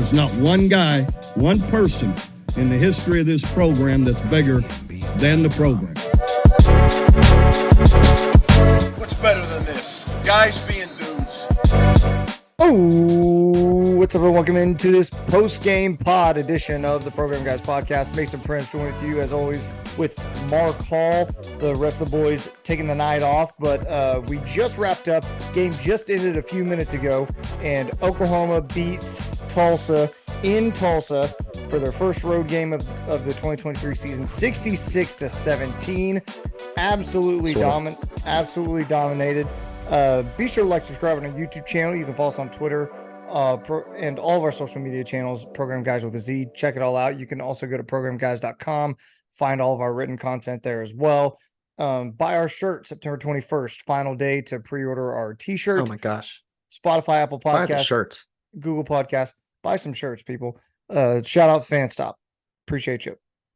There's not one guy, one person in the history of this program that's bigger than the program. What's better than this? Guys being dudes. Oh, what's up, everyone? Welcome into this post-game pod edition of the Program Guys podcast. Mason Prince joined with you, as always, with Mark Hall. The rest of the boys taking the night off, but we just wrapped up. Game just ended a few minutes ago, and Oklahoma beats Tulsa in Tulsa for their first road game of the 2023 season, 66-17. Absolutely dominated. Be sure to like, subscribe on our YouTube channel. You can follow us on Twitter and all of our social media channels, Program Guys with a Z. Check it all out. You can also go to programguys.com, find all of our written content there as well. Buy our shirt September 21st, final day to pre-order our t-shirt. Oh my gosh. Spotify, Apple Podcast, Buy the shirt. Google Podcast. Buy some shirts, people. Shout out FanStop. Appreciate you.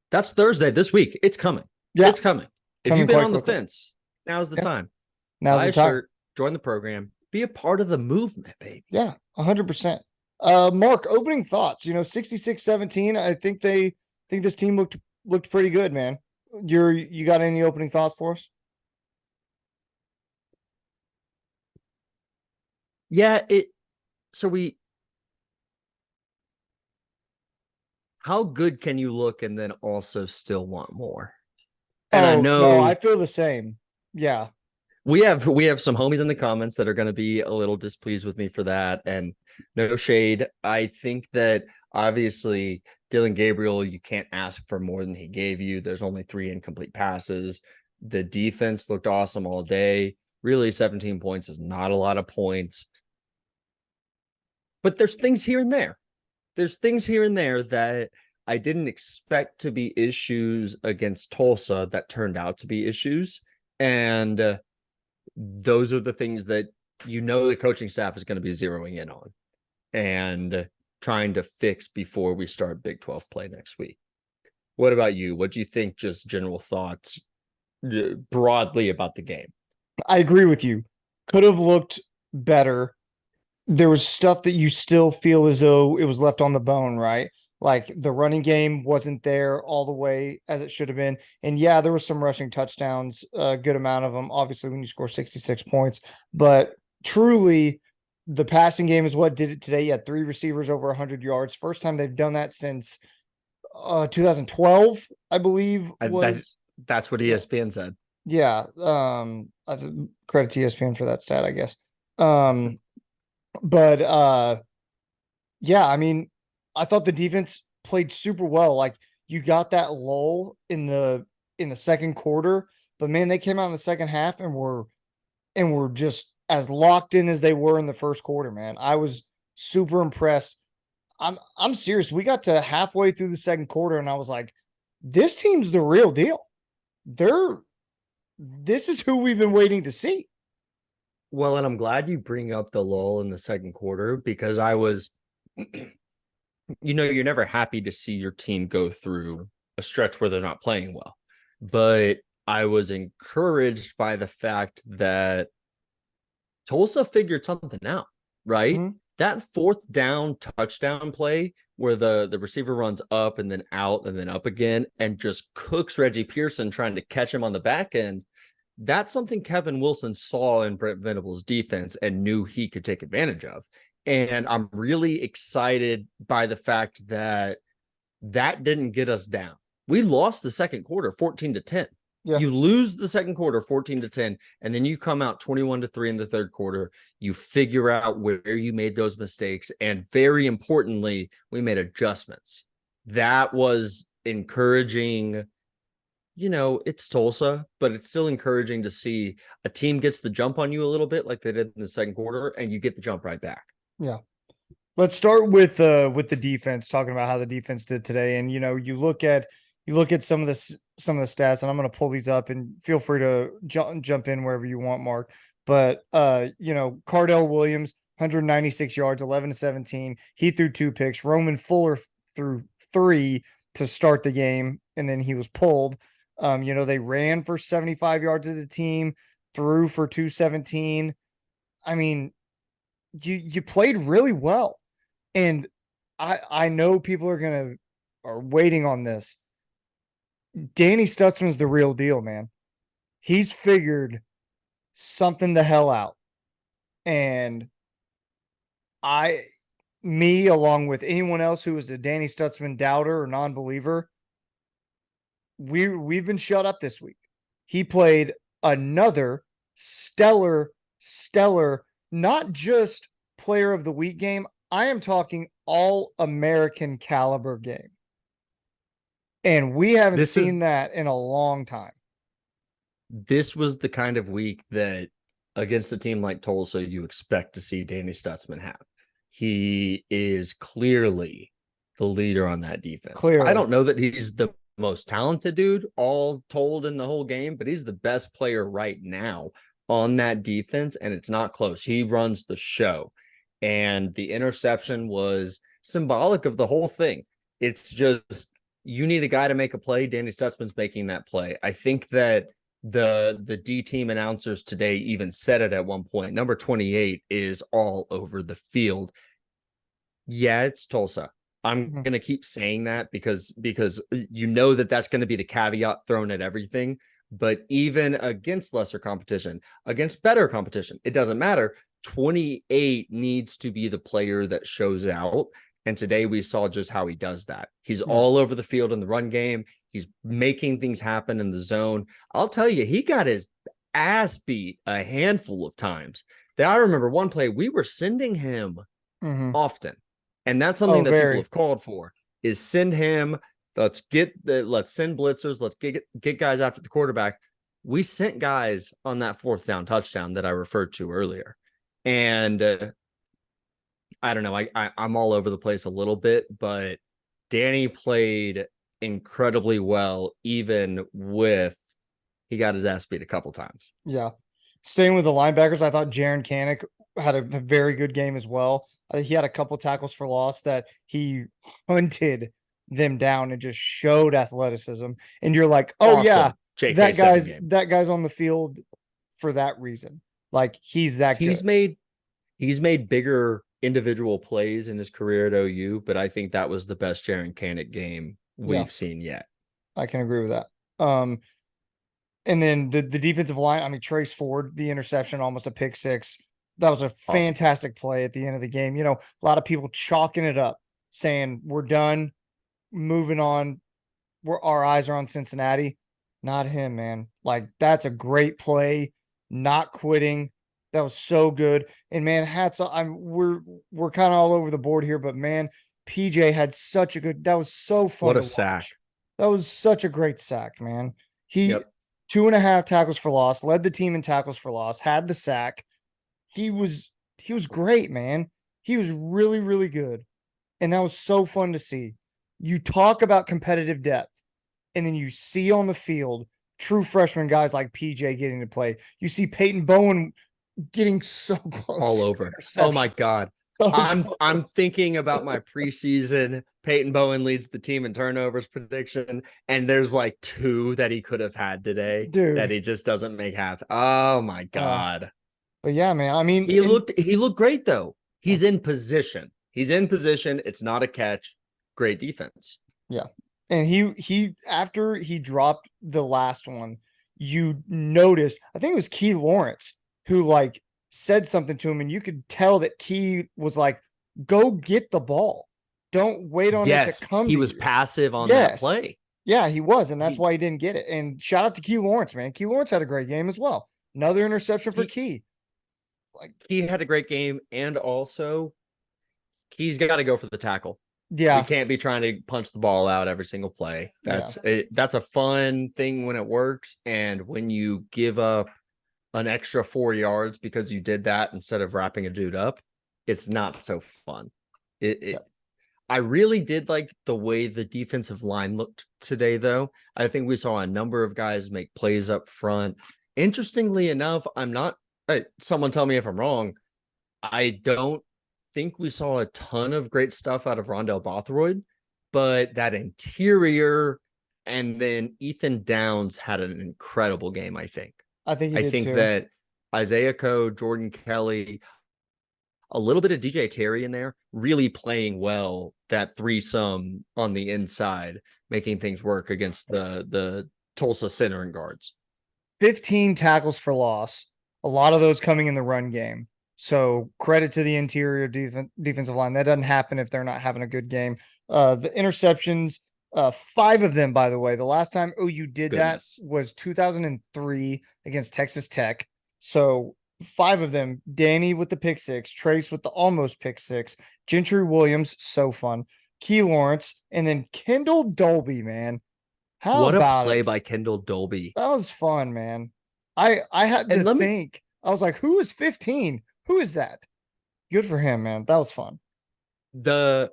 That's Thursday this week. It's coming. Yeah. It's coming. If you've been on the fence, now's the time. Now's Buy the a time. shirt, join the program, be a part of the movement, baby. Yeah, 100%. Mark, opening thoughts. 66-17. I think this team looked pretty good, man. You got any opening thoughts for us? Yeah, how good can you look and then also still want more? And I know no, I feel the same. Yeah. We have some homies in the comments that are going to be a little displeased with me for that, and no shade. I think that obviously Dylan Gabriel, you can't ask for more than he gave you. There's only 3 incomplete passes. The defense looked awesome all day. Really, 17 points is not a lot of points. But there's things here and there. There's things here and there that I didn't expect to be issues against Tulsa that turned out to be issues. And those are the things that the coaching staff is going to be zeroing in on and trying to fix before we start Big 12 play next week. What about you? What do you think? Just general thoughts broadly about the game. I agree with you. Could have looked better. There was stuff that you still feel as though it was left on the bone, right? Like the running game wasn't there all the way as it should have been. And yeah, there was some rushing touchdowns, a good amount of them, obviously, when you score 66 points. But truly, the passing game is what did it today. You had 3 receivers over 100 yards. First time they've done that since 2012, I believe. That's what ESPN said. Yeah. I credit to ESPN for that stat, I guess. Yeah, I mean, I thought the defense played super well. Like, you got that lull in the second quarter, but man, they came out in the second half and were just as locked in as they were in the first quarter, man. I was super impressed. I'm serious. We got to halfway through the second quarter and I was like, this team's the real deal. This is who we've been waiting to see. Well, and I'm glad you bring up the lull in the second quarter, because I was you're never happy to see your team go through a stretch where they're not playing well. But I was encouraged by the fact that Tulsa figured something out, right? Mm-hmm. That 4th down touchdown play where the receiver runs up and then out and then up again and just cooks Reggie Pearson trying to catch him on the back end. That's something Kevin Wilson saw in Brent Venables' defense and knew he could take advantage of. And I'm really excited by the fact that didn't get us down. We lost the second quarter 14-10. Yeah. You lose the second quarter 14-10, and then you come out 21-3 in the third quarter. You figure out where you made those mistakes. And very importantly, we made adjustments. That was encouraging. It's Tulsa, but it's still encouraging to see a team gets the jump on you a little bit like they did in the second quarter, and you get the jump right back. Yeah. Let's start with the defense, talking about how the defense did today. And, you look at some of the stats, and I'm going to pull these up, and feel free to jump in wherever you want, Mark. But, Cardell Williams, 196 yards, 11-17. He threw 2 picks. Roman Fuller threw 3 to start the game, and then he was pulled. They ran for 75 yards as a team, threw for 217. I mean, you played really well. And I know people are waiting on this. Danny Stutzman's the real deal, man. He's figured something the hell out. And me, along with anyone else who is a Danny Stutzman doubter or non-believer, we've been shut up this week. He played another stellar, not just player of the week game. I am talking all American caliber game. And we haven't seen that in a long time. This was the kind of week that against a team like Tulsa, you expect to see Danny Stutzman have. He is clearly the leader on that defense. Clearly. I don't know that he's the most talented dude all told in the whole game, but he's the best player right now on that defense, and it's not close. He runs the show, and the interception was symbolic of the whole thing. It's just, you need a guy to make a play. Danny Stutzman's making that play. I think that the D team announcers today even said it at one point. Number 28 is all over the field. Yeah, it's Tulsa. I'm going to keep saying that because you know that's going to be the caveat thrown at everything. But even against lesser competition, against better competition, it doesn't matter. 28 needs to be the player that shows out. And today we saw just how he does that. He's all over the field in the run game. He's making things happen in the zone. I'll tell you, he got his ass beat a handful of times. I remember one play, we were sending him often. And that's something that people have called for, is send him. Let's send blitzers. Let's get guys after the quarterback. We sent guys on that 4th down touchdown that I referred to earlier. And I don't know. I'm all over the place a little bit, but Danny played incredibly well, even with he got his ass beat a couple times. Yeah. Staying with the linebackers, I thought Jaron Kanik had a very good game as well. He had a couple tackles for loss that he hunted them down and just showed athleticism. And you're like, oh awesome. Yeah, that guy's on the field for that reason. Like he's good. He's made bigger individual plays in his career at OU, but I think that was the best Jaron Kanik game we've seen yet. I can agree with that. And then the defensive line, I mean, Trace Ford, the interception, almost a pick six. That was a fantastic play at the end of the game. You know, a lot of people chalking it up, saying we're done, moving on. Our eyes are on Cincinnati. Not him, man. Like, that's a great play. Not quitting. That was so good. And man, hats off. We're kind of all over the board here, but man, PJ had such a good. That was so fun. What a sack! That was such a great sack, man. He 2.5 tackles for loss, led the team in tackles for loss, had the sack. He was great, man. He was really, really good. And that was so fun to see. You talk about competitive depth, and then you see on the field true freshman guys like PJ getting to play. You see Peyton Bowen getting so close. All over. Oh my God. I'm thinking about my preseason. Peyton Bowen leads the team in turnovers prediction, and there's like 2 that he could have had today that he just doesn't make happen. Oh my God. But yeah, man. I mean, he looked great though. He's in position. It's not a catch. Great defense. Yeah. And he after he dropped the last one, you noticed, I think it was Key Lawrence who like said something to him, and you could tell that Key was like, go get the ball. Don't wait on it to come. He was passive on that play. Yeah, he was, and that's why he didn't get it. And shout out to Key Lawrence, man. Key Lawrence had a great game as well. Another interception for Key. Like, he had a great game, and also Key's got to go for the tackle. Yeah. You can't be trying to punch the ball out every single play. That's a fun thing when it works, and when you give up an extra 4 yards because you did that instead of wrapping a dude up, it's not so fun. I really did like the way the defensive line looked today, though. I think we saw a number of guys make plays up front. Interestingly enough, someone tell me if I'm wrong, I don't think we saw a ton of great stuff out of Rondell Bothroyd, but that interior, and then Ethan Downs had an incredible game, I think. I think that Isaiah Coe, Jordan Kelly, a little bit of DJ Terry in there, really playing well that threesome on the inside, making things work against the Tulsa center and guards. 15 tackles for loss, a lot of those coming in the run game. So credit to the interior defensive line. That doesn't happen if they're not having a good game. The interceptions, 5 of them, by the way. The last time OU did that was 2003 against Texas Tech. So 5 of them, Danny with the pick 6, Trace with the almost pick 6, Gentry Williams, so fun, Key Lawrence, and then Kendall Dolby, man. How what about a play it? by Kendall Dolby. That was fun, man. I had to think. I was like, who is 15? Who is that? Good for him, man. That was fun. The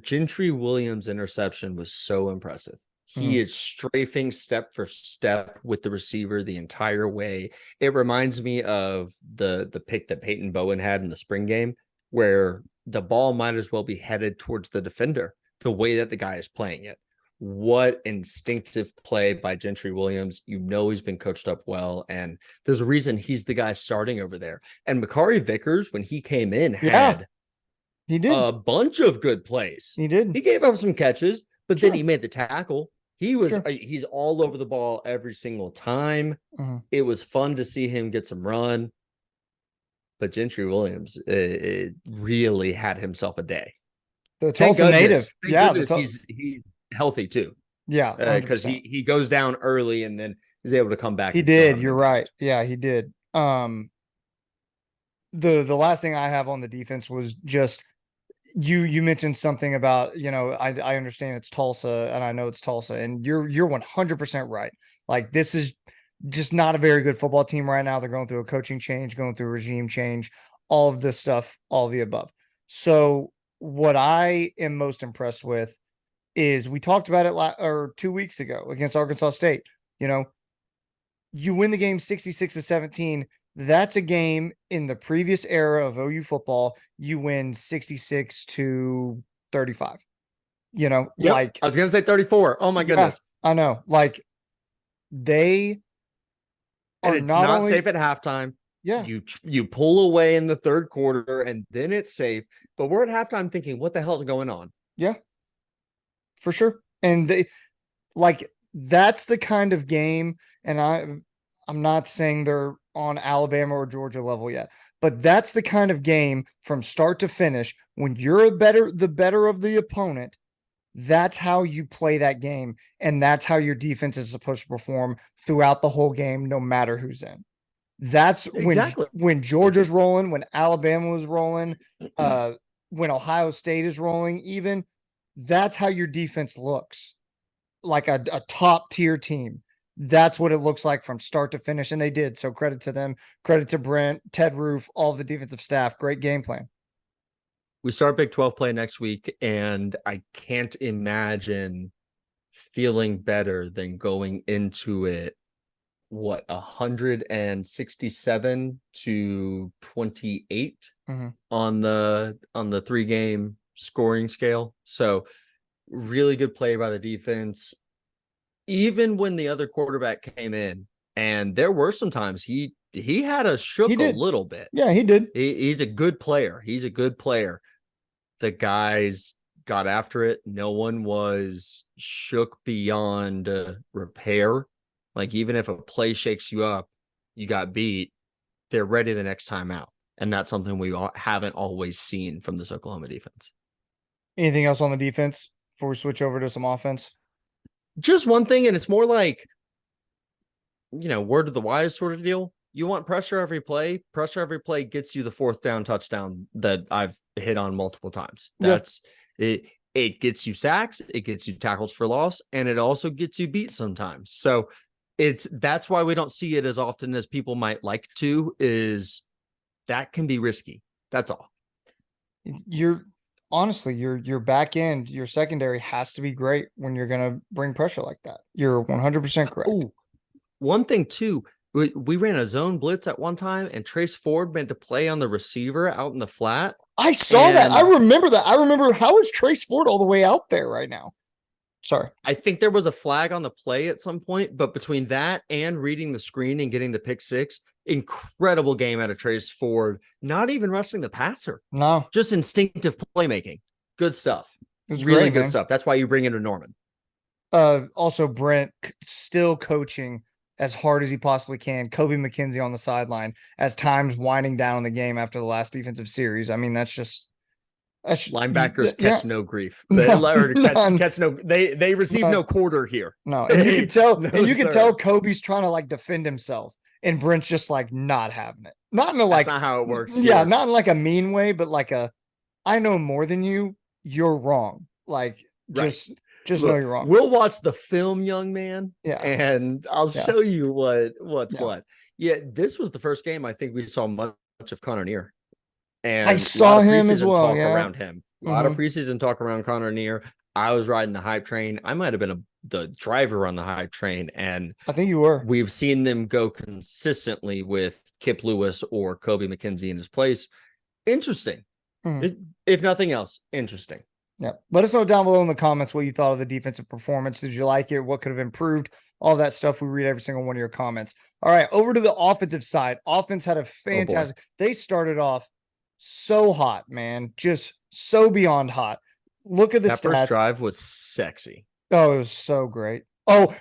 Gentry Williams interception was so impressive. He is strafing step for step with the receiver the entire way. It reminds me of the pick that Peyton Bowen had in the spring game, where the ball might as well be headed towards the defender, the way that the guy is playing it. What instinctive play by Gentry Williams. You know he's been coached up well, and there's a reason he's the guy starting over there. And Makari Vickers, when he came in, had he did a bunch of good plays. He did. He gave up some catches, but Sure. then he made the tackle. He was he's all over the ball every single time. It was fun to see him get some run. But Gentry Williams it really had himself a day. The Tulsa native. Thank goodness he's healthy too. Yeah, because he goes down early and then is able to come back. He did. You're right. Yeah, he did. The last thing I have on the defense was just you mentioned something about, I understand it's Tulsa and I know it's Tulsa, and you're 100% right. Like, this is just not a very good football team right now. They're going through a coaching change, going through a regime change, all of this stuff, all of the above. So what I am most impressed with is, we talked about it 2 weeks ago against Arkansas State. You win the game 66-17. That's a game in the previous era of OU football. You win 66-35. Like, I was going to say 34. Oh my goodness. I know. Like, they are and it's not only safe at halftime. Yeah. You pull away in the third quarter and then it's safe. But we're at halftime thinking, what the hell is going on? Yeah. For sure. And that's the kind of game, and I'm not saying they're on Alabama or Georgia level yet, but that's the kind of game from start to finish, when you're the better of the opponent. That's how you play that game, and that's how your defense is supposed to perform throughout the whole game, no matter who's in. That's when Georgia's rolling, when Alabama was rolling, when Ohio State is rolling, even. That's how your defense looks, like a top tier team. That's what it looks like from start to finish. And they did. So credit to them, credit to Brent, Ted Roof, all of the defensive staff. Great game plan. We start Big 12 play next week, and I can't imagine feeling better than going into it. 167-28 on the 3-game scoring scale. So really good play by the defense. Even when the other quarterback came in, and there were some times he had a little bit. Yeah, he did. He's a good player. The guys got after it. No one was shook beyond repair. Like, even if a play shakes you up, you got beat, they're ready the next time out. And that's something we haven't always seen from this Oklahoma defense. Anything else on the defense before we switch over to some offense? Just one thing, and it's more like, word of the wise sort of deal. You want pressure every play. Pressure every play gets you the 4th down touchdown that I've hit on multiple times. That's it. It gets you sacks, it gets you tackles for loss, and it also gets you beat sometimes. So that's why we don't see it as often as people might like to, is that can be risky. That's all. Honestly, your back end, your secondary has to be great when you're going to bring pressure like that. You're 100% correct. Ooh, one thing too, we ran a zone blitz at one time, and Trace Ford made the play on the receiver out in the flat. I saw that. I remember that. I remember, how is Trace Ford all the way out there right now? Sorry. I think there was a flag on the play at some point, but between that and reading the screen and getting the pick 6, incredible game out of Trace Ford, not even rushing the passer. No, Just instinctive playmaking. Good stuff. it was Really great, good man. stuff. That's why you bring in a Norman. Also Brent still coaching as hard as he possibly can. Kobe McKenzie on the sideline as times winding down in the game after the last defensive series. I mean, that's Linebackers yeah. catch no grief. No, Catch no. They receive no quarter here. No, and you can tell, No, and you can sir. tell Kobe's trying to like defend himself, and Brent's just like not having it. Not in a like, That's not how it works. yeah, here. not in like a mean way, but like I know more than you. You're wrong. Like just Look, know you're wrong. We'll watch the film, young man. Yeah. And I'll show you what's what. Yeah, this was the first game I think we saw much of Connor Neer. And I saw him as well. Talk Yeah. around him. A lot of preseason talk around Connor Neer. I was riding the hype train. I might have been the driver on the hype train, and I think you were. We've seen them go consistently with Kip Lewis or Kobe McKenzie in his place. Interesting. If nothing else, interesting. Yeah. Let us know down below in the comments what you thought of the defensive performance. Did you like it? What could have improved? All that stuff. We read every single one of your comments. All right. Over to the offensive side. Offense had a fantastic. They started off so hot, man. Just so beyond hot. Look at the stats. First drive was sexy. Oh, it was so great. Oh,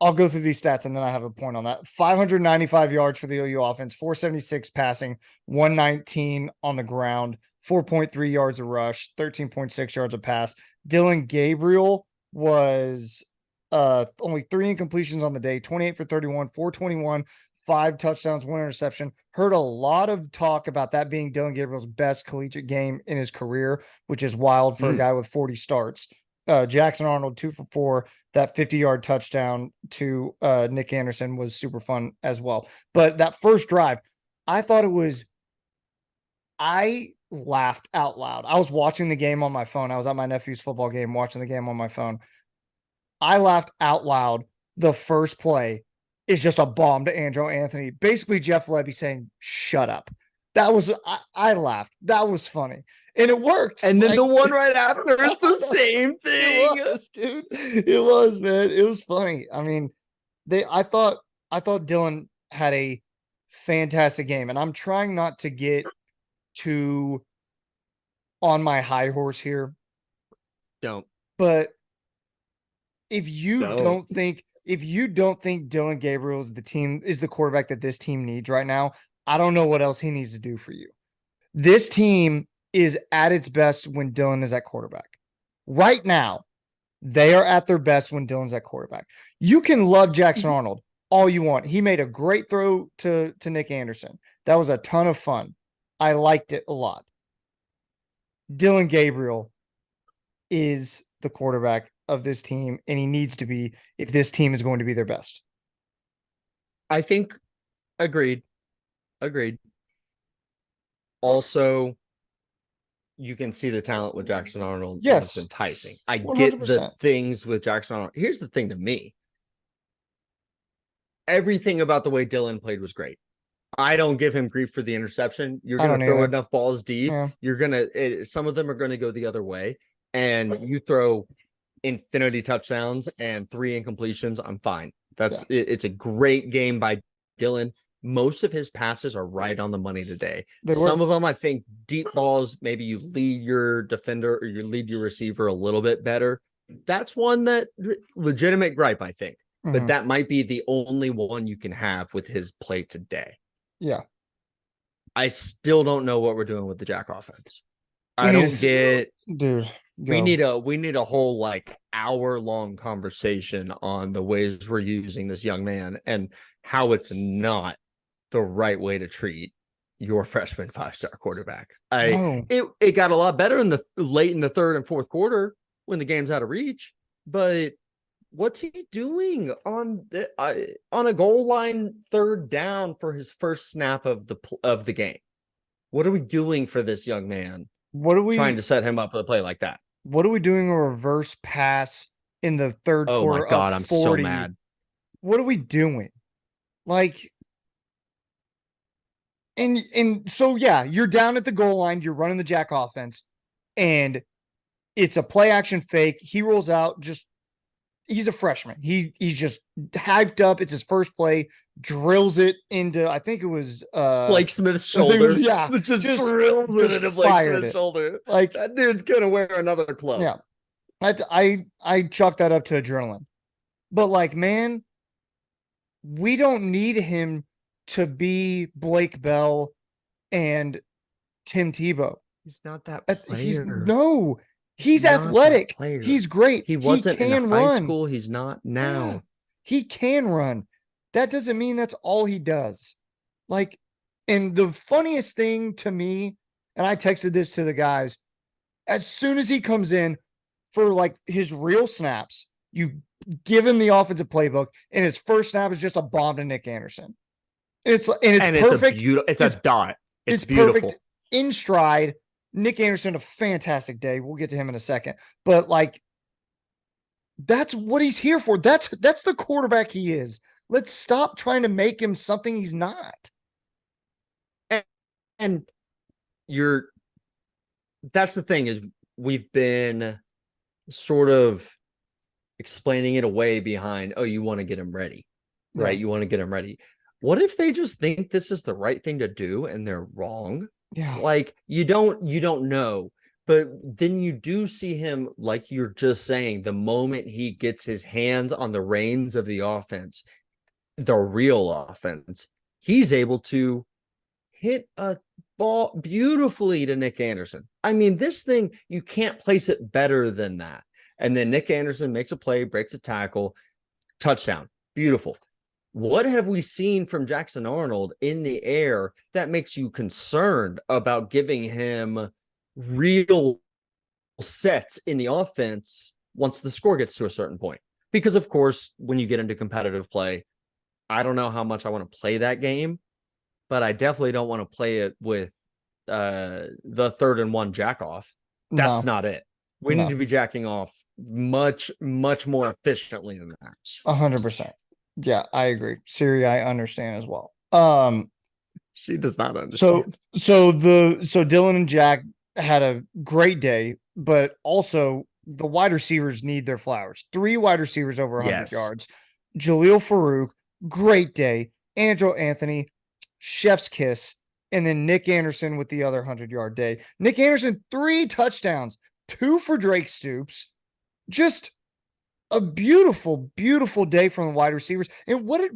I'll go through these stats and then I have a point on that. 595 yards for the OU offense, 476 passing, 119 on the ground, 4.3 yards a rush, 13.6 yards a pass. Dylan Gabriel was only 3 incompletions on the day, 28 for 31, 421, 5 touchdowns, 1 interception. Heard a lot of talk about that being Dylan Gabriel's best collegiate game in his career, which is wild for a guy with 40 starts. Jackson Arnold 2 for 4. That 50-yard touchdown to Nick Anderson was super fun as well. But that first drive, I laughed out loud. I was watching the game on my phone. I was at my nephew's football game watching the game on my phone. I laughed out loud. The first play is just a bomb to Andrew Anthony. Basically, Jeff Levy saying, "Shut up." That was, I laughed. That was funny. And it worked. And then the one right after is the same thing. It was, dude. It was, man. It was funny. I mean, I thought Dylan had a fantastic game. And I'm trying not to get too on my high horse here. Don't. But if you don't think Dylan Gabriel is the quarterback that this team needs right now, I don't know what else he needs to do for you. This team is at its best when Dylan is at quarterback. Right now, they are at their best when Dylan's at quarterback. You can love Jackson Arnold all you want. He made a great throw to Nick Anderson. That was a ton of fun. I liked it a lot. Dylan Gabriel is the quarterback of this team, and he needs to be if this team is going to be their best. I think agreed. Also, you can see the talent with Jackson Arnold. Yes. It's enticing. I 100%. get the things with Jackson Arnold. Here's the thing to me. Everything about the way Dylan played was great. I don't give him grief for the interception. You're going to throw enough balls deep. Yeah. You're going to, some of them are going to go the other way. And you throw infinity touchdowns and 3 incompletions. I'm fine. It's a great game by Dylan. Most of his passes are right on the money today. Some of them, I think, deep balls, maybe you lead your defender or you lead your receiver a little bit better. That's one that legitimate gripe, I think. But that might be the only one you can have with his play today. Yeah. I still don't know what we're doing with the Jack offense. I don't get, dude. We need a whole like hour-long conversation on the ways we're using this young man and how it's not the right way to treat your freshman 5-star quarterback. It got a lot better late in the third and fourth quarter when the game's out of reach, but what's he doing on a goal line third down for his first snap of the game? What are we doing for this young man? What are we trying to set him up with a play like that? What are we doing a reverse pass in the third quarter? Oh my God, I'm so mad. What are we doing? Like, and so yeah, you're down at the goal line, you're running the Jack offense, and it's a play action fake. He rolls out, he's a freshman. He's just hyped up. It's his first play. drills it into, I think it was Blake Smith's I think it was- shoulder. yeah, just drills it into Blake fired Smith's it. shoulder. Like, That dude's gonna wear another cloak. yeah, I chalk that up to adrenaline. But like, man, we don't need him to be Blake Bell and Tim Tebow. He's not that He's player. he's not that athletic. player. He's great. He wasn't in can high run. school. He's not now. Yeah, he can run. That doesn't mean that's all he does. Like, and the funniest thing to me, and I texted this to the guys, as soon as he comes in for like his real snaps, you give him the offensive playbook, and his first snap is just a bomb to Nick Anderson. It's perfect. It's a dot. It's beautiful. Perfect in stride. Nick Anderson, a fantastic day. We'll get to him in a second. But like, that's what he's here for. That's the quarterback he is. Let's stop trying to make him something he's not. And that's the thing, is we've been sort of explaining it away behind, oh, you want to get him ready, right? Yeah. You want to get him ready. What if they just think this is the right thing to do and they're wrong? Yeah. Like, you don't know, but then you do see him, like you're just saying, the moment he gets his hands on the reins of the offense, the real offense, he's able to hit a ball beautifully to Nick Anderson. I mean, this thing, you can't place it better than that. And then Nick Anderson makes a play, breaks a tackle, touchdown. Beautiful. What have we seen from Jackson Arnold in the air that makes you concerned about giving him real sets in the offense once the score gets to a certain point? Because, of course, when you get into competitive play, I don't know how much I want to play that game, but I definitely don't want to play it with the 3rd and 1 jack off. That's not it. We need to be jacking off much, much more efficiently than that. 100%. Yeah, I agree. Siri, I understand as well. She does not understand. So Dylan and Jack had a great day, but also the wide receivers need their flowers. 3 wide receivers over 100 yards. Jaleel Farouk, great day. Andrew Anthony, chef's kiss. And then Nick Anderson with the other 100-yard day. Nick Anderson, 3 touchdowns, 2 for Drake Stoops. Just a beautiful, beautiful day from the wide receivers. And what did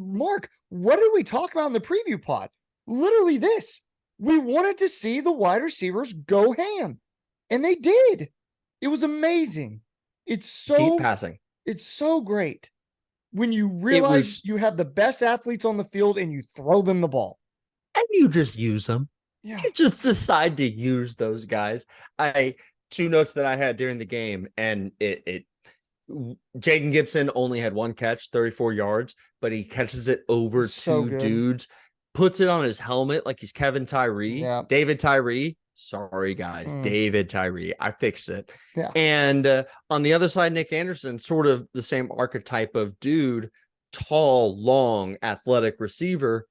we talk about in the preview pod? Literally this. We wanted to see the wide receivers go ham. And they did. It was amazing. It's so deep passing. It's so great when you realize you have the best athletes on the field and you throw them the ball. And you just use them. Yeah. You just decide to use those guys. 2 notes that I had during the game, and Jaden Gibson only had 1 catch, 34 yards, but he catches it over 2 dudes, puts it on his helmet like he's Kevin Tyree. Yeah. David Tyree. Sorry, guys. David Tyree. I fixed it. Yeah. And on the other side, Nick Anderson, sort of the same archetype of dude, tall, long, athletic receiver.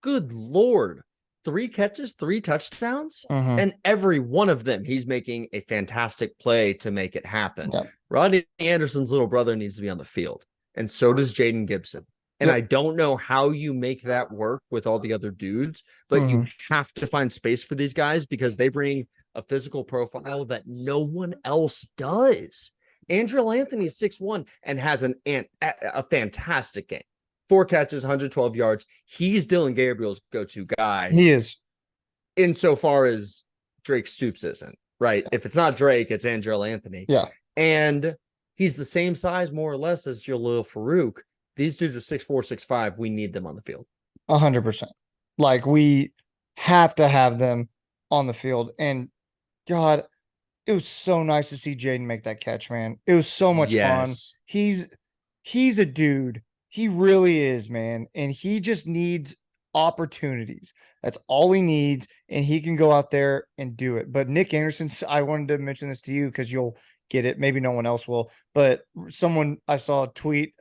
Good Lord. 3 catches, 3 touchdowns, and every one of them, he's making a fantastic play to make it happen. Yep. Rodney Anderson's little brother needs to be on the field, and so does Jaden Gibson. And I don't know how you make that work with all the other dudes, but you have to find space for these guys because they bring a physical profile that no one else does. Andrew Anthony is 6'1" and has a fantastic game. 4 catches, 112 yards. He's Dylan Gabriel's go-to guy. He is. Insofar as Drake Stoops isn't, right? If it's not Drake, it's Andrew Anthony. Yeah. And he's the same size, more or less, as Jaleel Farouk. These dudes are 6'4", 6'5". We need them on the field. 100%. Like, we have to have them on the field. And, God, it was so nice to see Jaden make that catch, man. It was so much fun. He's a dude. He really is, man. And he just needs opportunities. That's all he needs. And he can go out there and do it. But Nick Anderson, I wanted to mention this to you because you'll get it. Maybe no one else will. But I saw a tweet,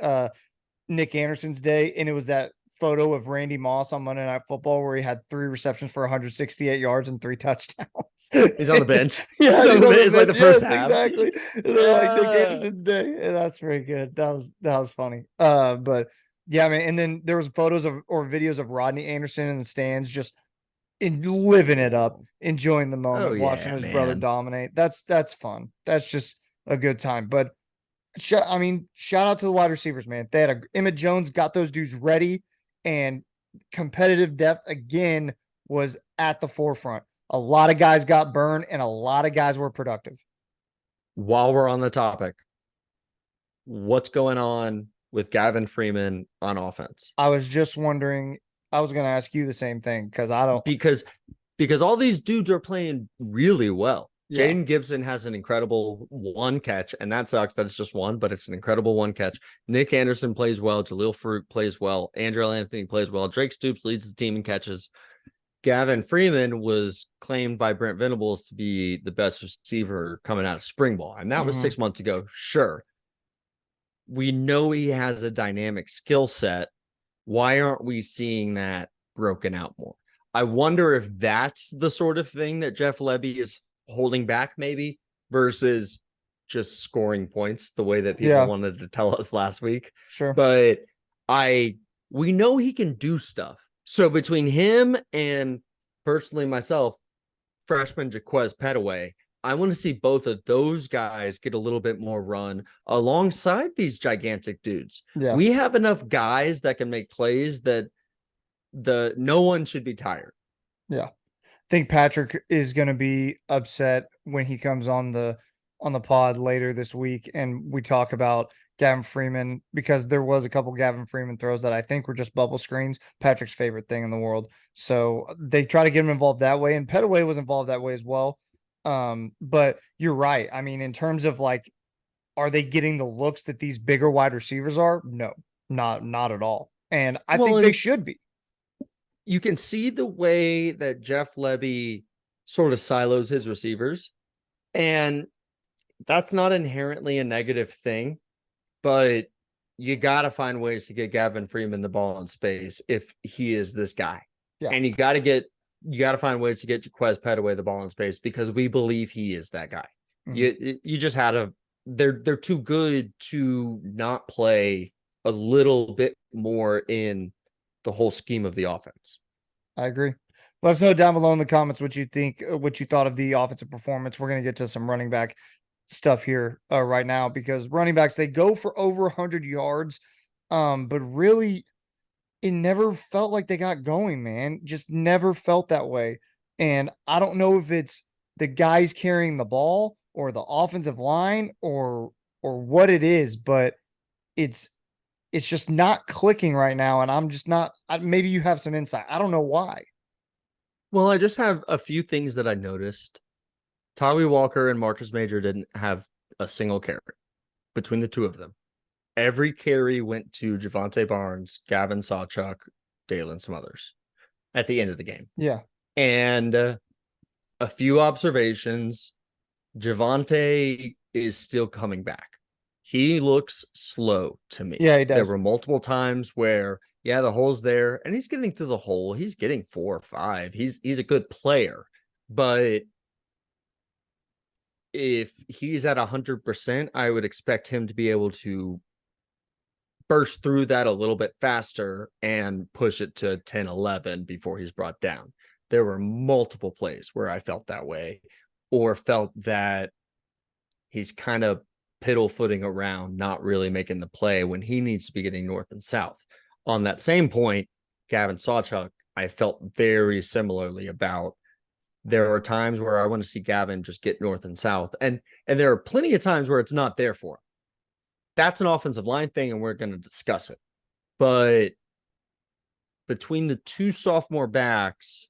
Nick Anderson's day, and it was that photo of Randy Moss on Monday Night Football where he had 3 receptions for 168 yards and 3 touchdowns. He's on the bench. Yeah, he's on the bench. It's like the first half. Exactly. Like Nick Anderson's day. And that's very good. That was funny. But Yeah, man. And then there was photos of or videos of Rodney Anderson in the stands, just living it up, enjoying the Oh moment, watching yeah, his brother man. dominate. That's fun. That's just a good time. But I mean, shout out to the wide receivers, man. They had Emmett Jones got those dudes ready, and competitive depth again was at the forefront. A lot of guys got burned, and a lot of guys were productive. While we're on the topic, what's going on with Gavin Freeman on offense? I was just wondering. I was going to ask you the same thing because I don't. Because all these dudes are playing really well. Yeah. Jaden Gibson has an incredible one catch, and that sucks that it's just one, but it's an incredible one catch. Nick Anderson plays well. Jaleel Fruit plays well. Andrew Anthony plays well. Drake Stoops leads the team in catches. Gavin Freeman was claimed by Brent Venables to be the best receiver coming out of spring ball, and that was 6 months ago. Sure. We know he has a dynamic skill set. Why aren't we seeing that broken out more? I wonder if that's the sort of thing that Jeff Lebby is holding back, maybe, versus just scoring points the way that people wanted to tell us last week. Sure. But we know he can do stuff. So between him and personally myself, freshman Jaquez Petaway, I want to see both of those guys get a little bit more run alongside these gigantic dudes. Yeah. We have enough guys that can make plays that no one should be tired. Yeah. I think Patrick is going to be upset when he comes on the pod later this week and we talk about Gavin Freeman, because there was a couple Gavin Freeman throws that I think were just bubble screens, Patrick's favorite thing in the world. So they try to get him involved that way, and Petaway was involved that way as well. But you're right. I mean, in terms of like, are they getting the looks that these bigger wide receivers are? No, not at all. And I think they should be. You can see the way that Jeff Lebby sort of silos his receivers, and that's not inherently a negative thing, but you got to find ways to get Gavin Freeman the ball in space if he is this guy. Yeah. And you got to find ways to get Jaquez Petaway the ball in space, because we believe he is that guy. Mm-hmm. You just had they're too good to not play a little bit more in the whole scheme of the offense. I agree. Let us know down below in the comments what you think, what you thought of the offensive performance. We're going to get to some running back stuff here right now, because running backs, they go for over 100 yards, but really it never felt like they got going, man. Just never felt that way. And I don't know if it's the guys carrying the ball or the offensive line or what it is, but it's just not clicking right now. And I'm just not, maybe you have some insight. I don't know why. Well, I just have a few things that I noticed. Tawee Walker and Marcus Major didn't have a single carry between the two of them. Every carry went to Javonte Barnes, Gavin Sawchuk, Dalen Smothers at the end of the game. Yeah. And a few observations. Javonte is still coming back. He looks slow to me. Yeah, he does. There were multiple times where, the hole's there, and he's getting through the hole. He's getting 4 or 5. He's a good player. But if he's at 100%, I would expect him to be able to burst through that a little bit faster and push it to 10, 11 before he's brought down. There were multiple plays where I felt that way, or felt that he's kind of piddle-footing around, not really making the play when he needs to be getting north and south. On that same point, Gavin Sawchuk, I felt very similarly about. There are times where I want to see Gavin just get north and south, and there are plenty of times where it's not there for him. That's an offensive line thing, and we're going to discuss it. But between the two sophomore backs,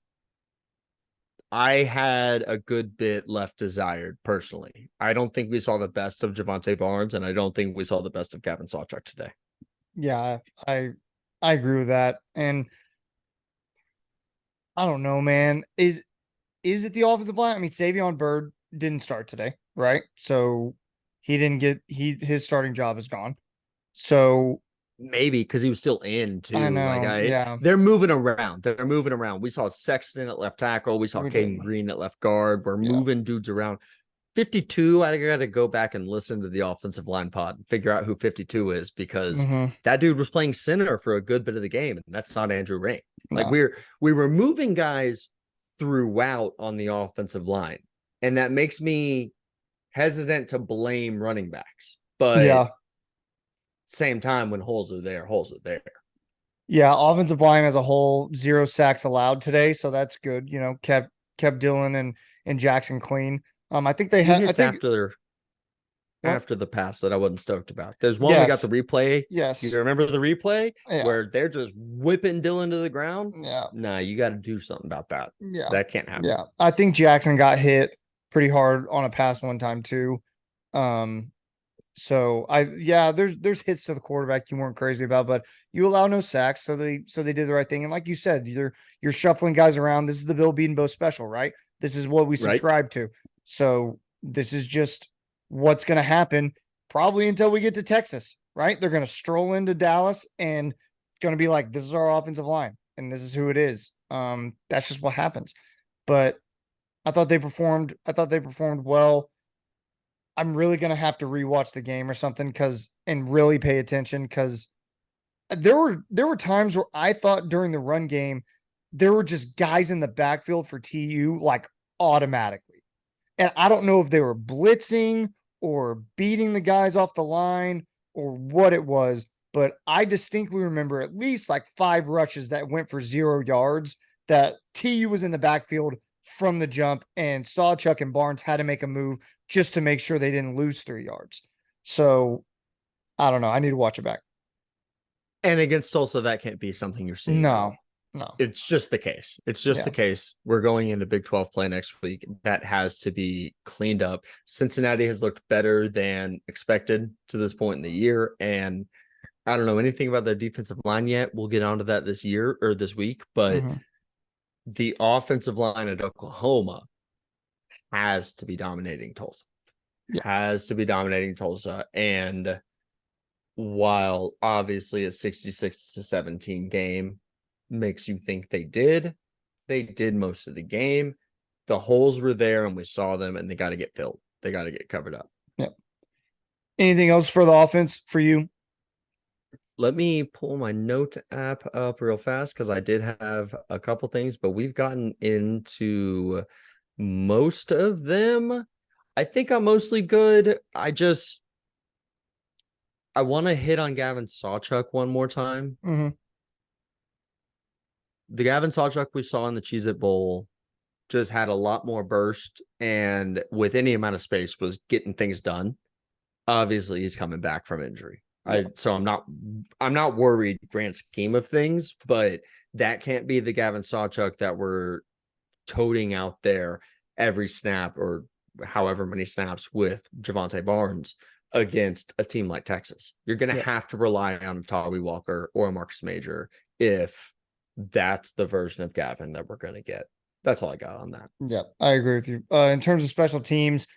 I had a good bit left desired personally. I don't think we saw the best of Javonte Barnes, and I don't think we saw the best of Gavin Sawchuk today. Yeah, I agree with that. And I don't know, man. Is it the offensive line? I mean, Savion Byrd didn't start today, right? So he didn't get his starting job is gone. So maybe because he was still in too. I know, they're moving around. They're moving around. We saw Sexton at left tackle. We saw Caden Green at left guard. We're moving dudes around. 52, I got to go back and listen to the offensive line pod and figure out who 52 is, because Mm-hmm. that dude was playing center for a good bit of the game, and that's not Andrew Rain. Like No. we were moving guys throughout on the offensive line, and that makes me hesitant to blame running backs. But Yeah. same time, when holes are there, holes are there. Yeah. Offensive line as a whole, 0 sacks allowed today. So that's good. Kept Dylan and Jackson clean. I think they Few had, I hits think, what? after the pass that I wasn't stoked about. There's one we got Yes. the replay. Yes. You remember the replay Yeah. where they're just whipping Dylan to the ground? Yeah. Nah, you got to do something about that. Yeah. That can't happen. Yeah. I think Jackson got hit pretty hard on a pass one time too. Um, So there's hits to the quarterback you weren't crazy about, but you allow no sacks, so they did the right thing. And like you said, you're shuffling guys around. This is the Bill Bedenbaugh special, right? This is what we Right. subscribe to. So this is just what's going to happen probably until we get to Texas, right? They're going to stroll into Dallas and it's going to be like, this is our offensive line and this is who it is. That's just what happens. But I thought they performed well. I'm really gonna have to rewatch the game or something and really pay attention because there were times where I thought during the run game there were just guys in the backfield for TU like automatically, and I don't know if they were blitzing or beating the guys off the line or what it was, but I distinctly remember at least like 5 rushes that went for 0 yards that TU was in the backfield from the jump, and Sawchuk and Barnes had to make a move just to make sure they didn't lose 3 yards. So I don't know. I need to watch it back. And against Tulsa, that can't be something you're seeing. No. It's just the case. It's just the case. We're going into Big 12 play next week. That has to be cleaned up. Cincinnati has looked better than expected to this point in the year. And I don't know anything about their defensive line yet. We'll get onto that this week. But the offensive line at Oklahoma has to be dominating Tulsa. Has to be dominating Tulsa. And while obviously a 66-17 game makes you think they did most of the game, the holes were there and we saw them, and they got to get filled. They got to get covered up. Yep. Anything else for the offense for you? Let me pull my note app up real fast because I did have a couple things, but we've gotten into most of them. I think I'm mostly good. I want to hit on Gavin Sawchuk one more time. Mm-hmm. The Gavin Sawchuk we saw in the Cheez-It Bowl just had a lot more burst, and with any amount of space was getting things done. Obviously, he's coming back from injury. So I'm not worried grand scheme of things, but that can't be the Gavin Sawchuk that we're toting out there every snap or however many snaps with Javonte Barnes against a team like Texas. You're going to have to rely on Tawi Walker or Marcus Major if that's the version of Gavin that we're going to get. That's all I got on that. Yeah, I agree with you. In terms of special teams,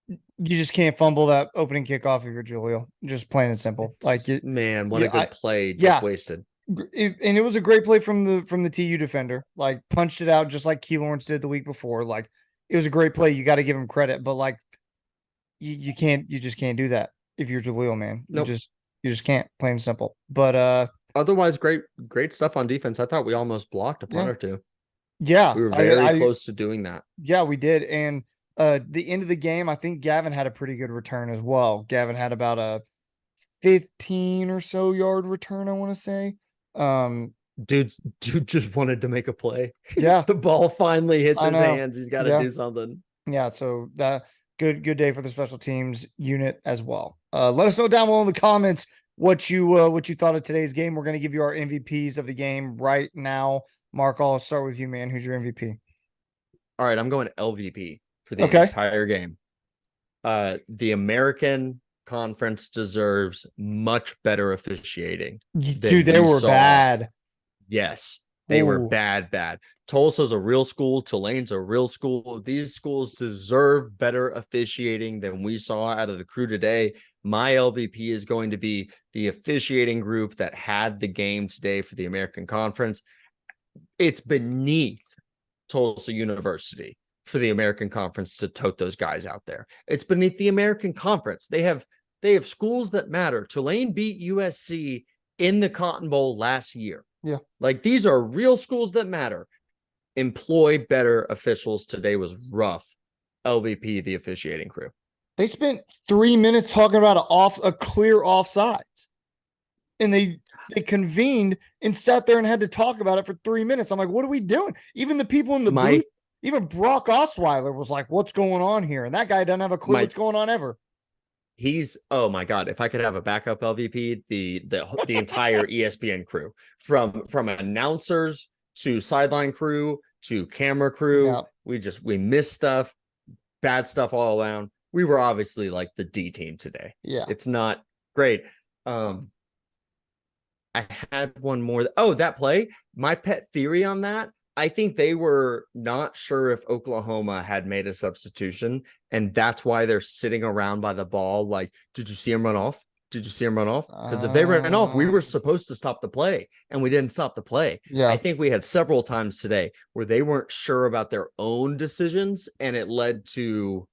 you just can't fumble that opening kickoff if you're Julio. Just plain and simple. What a good play just wasted. And it was a great play from the TU defender. Like punched it out just like Key Lawrence did the week before. Like it was a great play. You got to give him credit, but like you just can't do that if you're Jaleel, man. Nope. You just can't, plain and simple. But otherwise, great stuff on defense. I thought we almost blocked a punt or two. Yeah, we were very close to doing that. Yeah, we did. And the end of the game, I think Gavin had a pretty good return as well. Gavin had about a 15 or so yard return, I want to say. Dude just wanted to make a play. Yeah. The ball finally hits his hands. He's got to do something. Yeah, so that good day for the special teams unit as well. Let us know down below in the comments what you thought of today's game. We're going to give you our MVPs of the game right now. Mark, I'll start with you, man. Who's your MVP? All right, I'm going LVP for the entire game. The American Conference deserves much better officiating. Dude, they were bad. Yes, they were bad. Tulsa's a real school. Tulane's a real school. These schools deserve better officiating than we saw out of the crew today. My LVP is going to be the officiating group that had the game today for the American Conference. It's beneath Tulsa University for the American Conference to tote those guys out there. It's beneath the American Conference. They have schools that matter. Tulane beat USC in the Cotton Bowl last year. Yeah. Like, these are real schools that matter. Employ better officials. Today was rough. LVP, the officiating crew. They spent 3 minutes talking about a clear offsides. And they convened and sat there and had to talk about it for 3 minutes. I'm like, what are we doing? Even the people in the booth, even Brock Osweiler was like, what's going on here? And that guy doesn't have a clue what's going on ever. Oh my God, if I could have a backup LVP, the entire ESPN crew, from announcers to sideline crew to camera crew, we missed stuff, bad stuff all around. We were obviously like the D team today. Yeah. It's not great. I had one more. Oh, that play. My pet theory on that, I think they were not sure if Oklahoma had made a substitution, and that's why they're sitting around by the ball. Like, did you see him run off? Did you see him run off? Because if they ran off, we were supposed to stop the play, and we didn't stop the play. Yeah. I think we had several times today where they weren't sure about their own decisions, and it led to,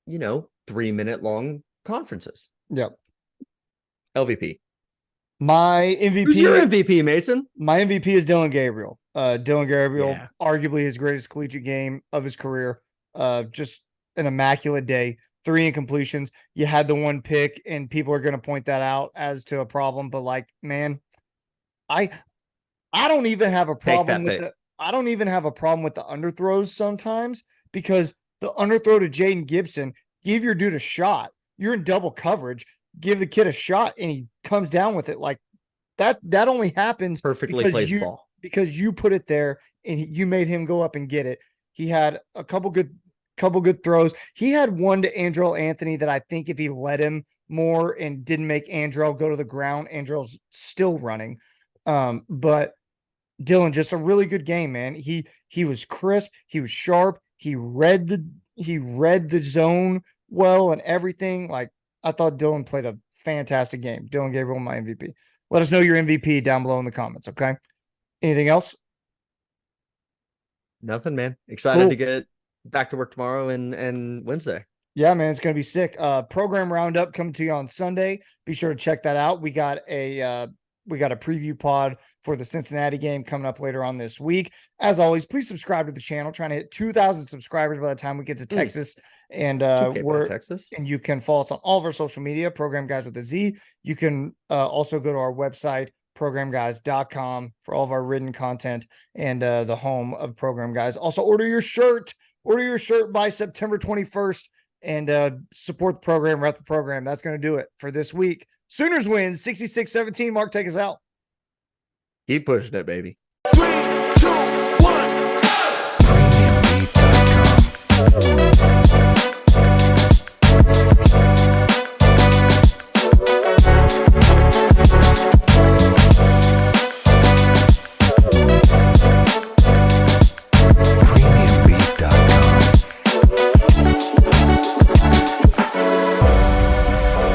3-minute long conferences. Yep. LVP. My MVP. Who's your MVP, Mason? My MVP is Dylan Gabriel. Dylan Gabriel, arguably his greatest collegiate game of his career. Just an immaculate day. 3 incompletions. You had the one pick, and people are going to point that out as to a problem. But like, man, I don't even have a problem with I don't even have a problem with the underthrows sometimes, because the underthrow to Jaden Gibson, give your dude a shot. You're in double coverage. Give the kid a shot, and he comes down with it. Like that only happens perfectly plays ball because you put it there and you made him go up and get it. He had a couple good throws. He had one to Andrell Anthony that I think if he let him more and didn't make Andrell go to the ground, Andrell's still running. But Dylan, just a really good game, man. He was crisp, he was sharp, he read the zone well and everything. Like, I thought Dylan played a fantastic game. Dylan Gabriel, my MVP. Let us know your MVP down below in the comments, okay? Anything else? Nothing, man. Excited to get back to work tomorrow and Wednesday. Yeah, man, it's going to be sick. Program roundup coming to you on Sunday. Be sure to check that out. We got a preview pod for the Cincinnati game coming up later on this week. As always, please subscribe to the channel. Trying to hit 2,000 subscribers by the time we get to Texas. And Texas. And you can follow us on all of our social media, Program Guys with a Z. You can also go to our website, programguys.com, for all of our written content and the home of Program Guys. Also, order your shirt by September 21st and support the program, rep the program. That's going to do it for this week. Sooners win 66-17. Mark, take us out. Keep pushing it, baby.